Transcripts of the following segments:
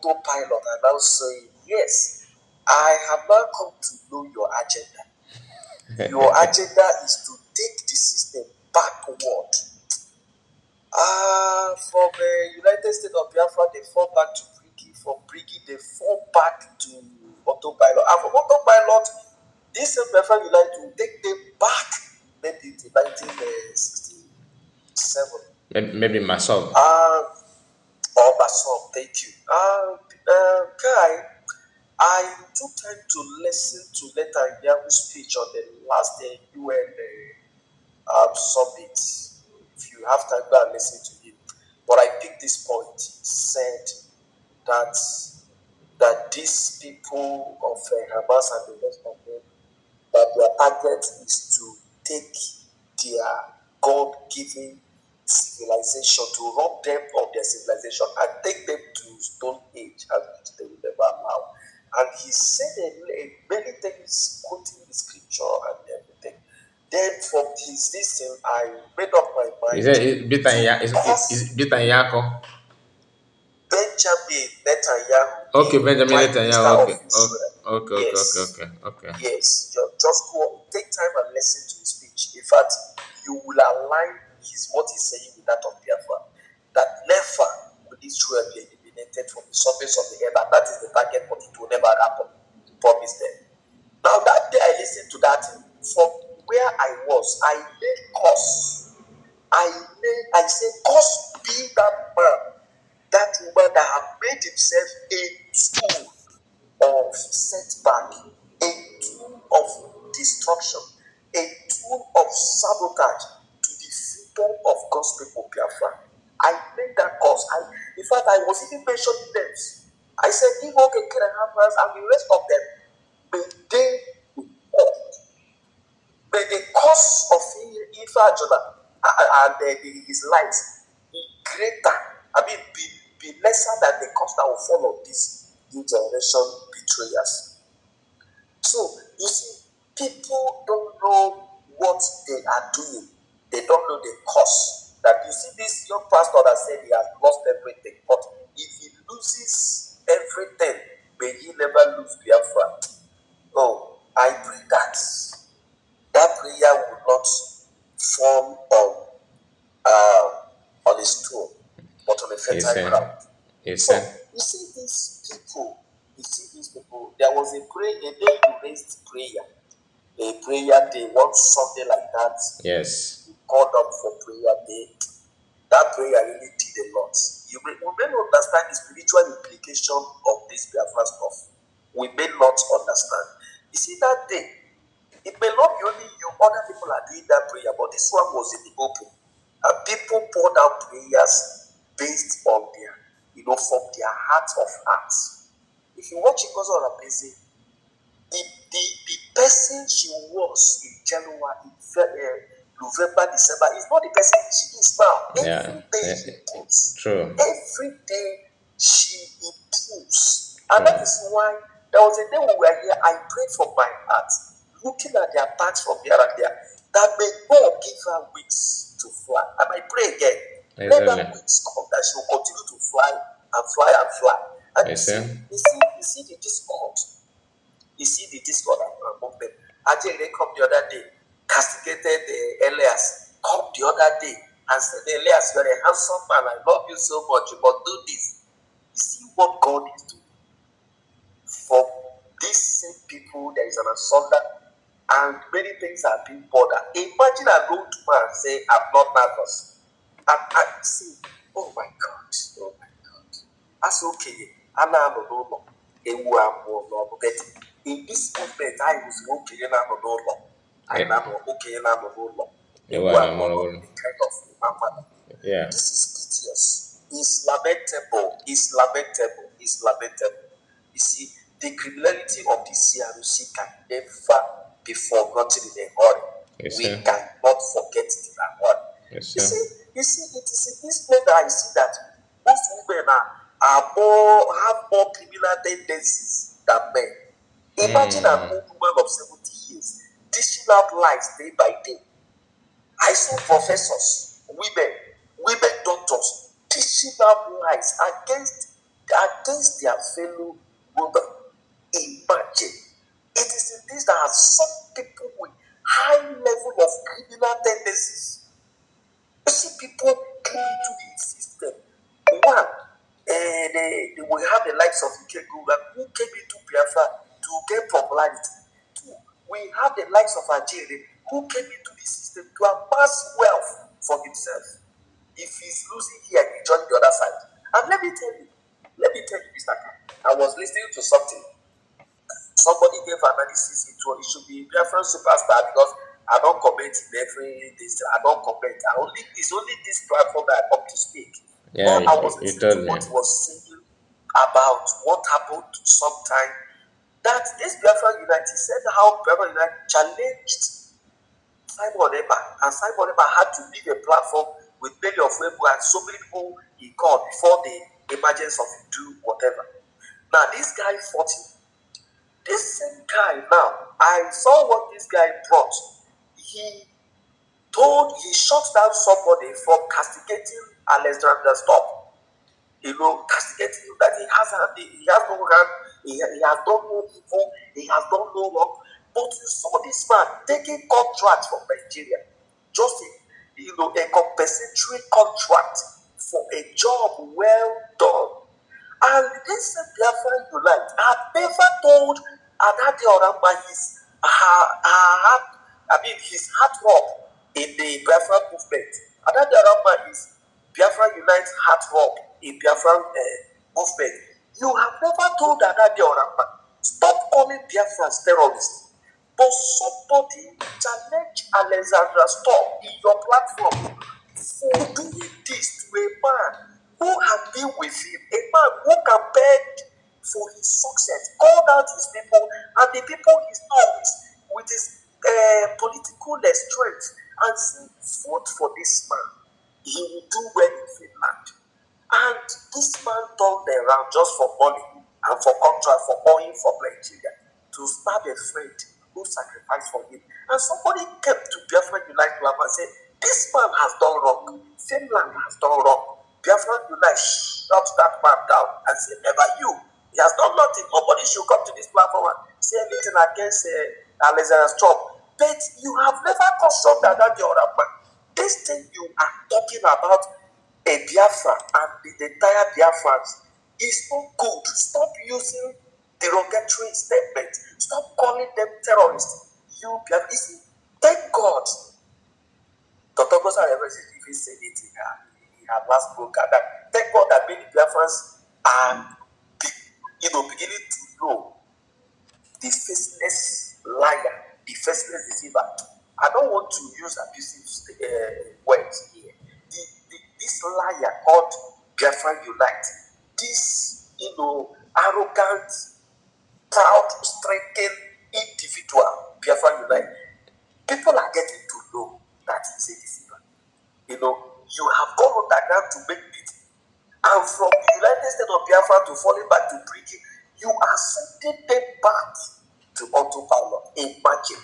autopilot and now saying, yes, I have now come to know your agenda. Your agenda is to take the system backward. From United States of Biafra, they fall back to Briggy. From Briggy, they fall back to autopilot. And from autopilot, this Biafra you like to take them back maybe to 1967. Maybe myself. Or Basol, thank you. Kai, I took time to listen to Netanyahu's speech on the last UN summit. If you have time, go and listen to him. But I picked this point. He said that these people of Hamas and the rest of them, that their target is to take their God-given civilization, to rob them of their civilization and take them to Stone Age, and which they will never allow. And he said many things, quoting the scripture and everything. Then from this thing, I made up my mind. Is it Netanyahu? Benjamin Netanyahu. Okay, Benjamin Netanyahu. Okay. Okay. Yes. Okay. Yes. Just go take time and listen to his speech. In fact, you will align what he's saying with that of Biafra. That never will Israel be eliminated from the surface of the earth, and that is the target, but it will never happen. He promised them. Now that day I listened to that, from where I was, I made curse. I said, curse be that man, that woman that have made himself a tool of setback, a tool of destruction, a tool of sabotage to the freedom of God's people, Biafra. I made that cause. In fact, I was even mentioning names. I said, if okay, can I have us and the rest of them, may they be caught. May the cause of Ifa Jonah and his lives be greater. Be lesser than the cost that will follow this new generation betrayers. So, you see, people don't know what they are doing. They don't know the cost. That you see this young pastor that said he has lost everything. But if he loses everything, may he never lose Biafra. Oh, I pray that prayer will not form on a stone, but on a fertile ground. So you see these people. There was a day you raised prayer, a prayer day, one Sunday like that. Yes. You called up for prayer day. That prayer really did a lot. We may not understand the spiritual implication of this Biafra stuff. We may not understand. You see that day, it may not be only you, other people are doing that prayer, but this one was in the open. And people poured out prayers based on their, from their heart of hearts. If you watch Ngozi Rapeze, the person she was in January, November, December is not the person she is now. Every day she improves. True. Every day she improves. And that is why there was a day when we were here, I prayed for my heart, looking at their attacks from here and there, that may God give her wings to fly. And I pray again, let that wings come, that she will continue to fly and fly and fly. And you see the discord. You see the discord among them. Ajay come the other day, castigated Elias, come the other day and said, Elias, you're a handsome man, I love you so much, but do this. You see what God is doing. For these same people, there is an asunder, and many things are being bothered. Imagine I go to man and say, I'm not nervous. And I see, oh my God. That's okay. I'm not no. In this movement, I was okay and I'm no law. I am okay and I'm no law. Yeah. This is piteous. It's lamentable. You see, the criminality of the CRC can never be forgotten in a hurry. We cannot forget it in a hurry. You see, it is in this place that I see that most women have more criminal tendencies than men. Imagine an old woman of 70 years dishing out lies day by day. I saw professors, women doctors dishing out lies against against their fellow woman. Imagine. It is in this that have some people with high level of criminal tendencies. You see people came into the system. One, they will have the likes of Ikegu who came into Biafra to get popularity. Two, we have the likes of Ajere who came into the system to amass wealth for himself. If he's losing here, he joined the other side. And let me tell you, Mr. Khan, I was listening to something. Somebody gave analysis it should be Biafran superstar because I don't comment in every this. I don't comment. It's only this platform that I come to speak. Yeah, But I was you listening to told me. what he was saying about what happened sometime that this Biafran United said how Biafran United challenged Simon Eber, and Simon Eber had to leave a platform with many of people and so many people he called before the emergence of do whatever. Now this guy fought him. This same guy now, I saw what this guy brought. He shut down somebody for castigating Alexander Stop. Castigating him that he has no hand, he has done no evil, he has done no wrong. But you saw this man taking contract from Nigeria, just a compensatory contract for a job well done. And this Biafran Unite had never told Adade Oramba his hard work in the Biafran movement. Adade Oramba is Biafran Unite hard work in Biafran movement. You have never told Adade Oramba, stop calling Biafrans terrorists. But somebody challenge Alexandra Stop in your platform for doing this to a man who has been with him, a man who campaigned for his success, called out his people, and the people is not with his political strength, and said, vote for this man. He will do well in Finland. And this man turned around just for money and for contract for oil for Nigeria to stab a friend who sacrificed for him. And somebody came to Biafra Unite Club and said, this man has done wrong. Finland has done wrong. Biafra Unite shut that man down and said, never you. He has done nothing. Nobody should come to this platform and say anything against Alexander Trump. But you have never consulted that the other man. This thing you are talking about, a Biafra and the entire Biafrans, is not good. Stop using derogatory statement. Stop calling them terrorists. You Biafra, thank God. Dr. Gosa even said it in her last program. That thank God that many Biafrans are beginning to know the faceless liar, the faceless deceiver. I don't want to use abusive words here. This liar called Biafra Unite, this arrogant, proud-stricken individual, Biafra Unite, people are getting to know that he's a deceiver. You have gone underground to make it, and from the United States of Biafra to falling back to preaching, you are sending them back to autopilot. Imagine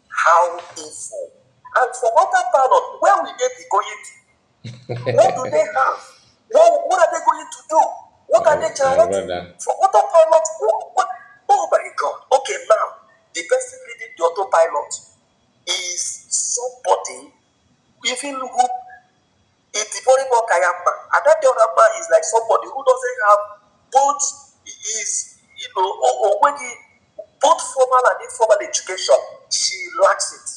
how evil. And from autopilot, where will they be going to? What do they have? What are they going to do? What are they generating? For autopilot, what? Oh my God. Okay, now, the person leading the autopilot is somebody even who Itiboribo Kayamba. And that the other man is like somebody who doesn't have both when both formal and informal education, she lacks it.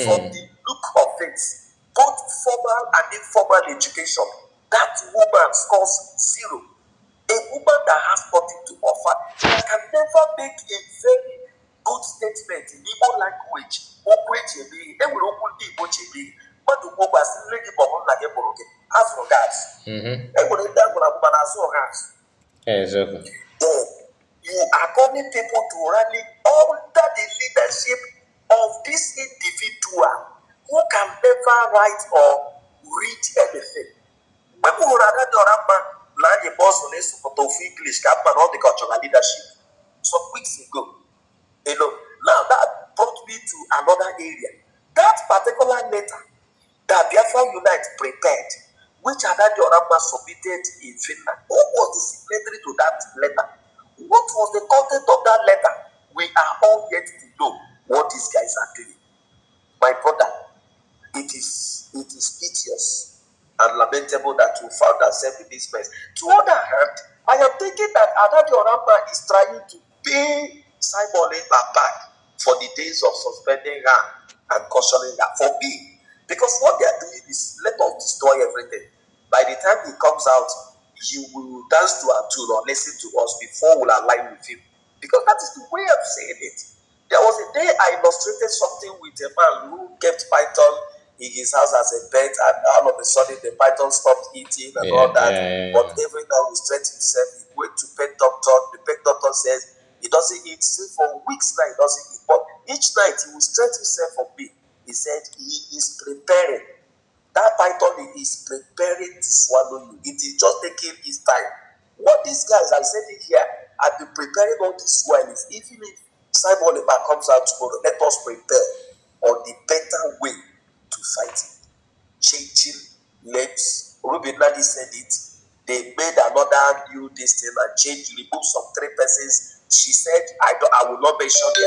From the look of things, both formal and informal education, that woman scores 0. A woman that has nothing to offer, that can never make a very good statement in Igbo language. As regards, Exactly. then you are calling people to rally under the leadership of this individual who can never write or read anything. People who rather do not the boss on this of English can all the cultural leadership. Some weeks ago, now that brought me to another area. That particular letter that Biafra Unite prepared, which Adadi Oramba submitted in Finland, who was the signatory to that letter. What was the content of that letter? We are all yet to know what these guys are doing. My brother, it is piteous and lamentable that we found ourselves in this mess. To other hand, I am thinking that Adadi Oramba is trying to pay Simon Ekpa back for the days of suspending her and cautioning her. For me, because what they are doing is let us destroy everything. By the time he comes out, he will dance to our tune or listen to us before we'll align with him. Because that is the way of saying it. There was a day I illustrated something with a man who kept python in his house as a pet, and all of a sudden the python stopped eating and all Yeah, that. yeah, yeah, But yeah. every now he stretched himself. He went to pet doctor. The pet doctor says he doesn't eat. Say for weeks now he doesn't eat. But each night he will stretch himself for me. He said he is preparing. That python is preparing to swallow you. It is just taking its time. What these guys are saying here, I've been preparing all this while. Is even if Simon Leper comes out tomorrow, let us prepare on the better way to fight it. Changing names. Ruben Nadi said it. They made another new this thing and changed, remove some three persons. She said, I will not mention their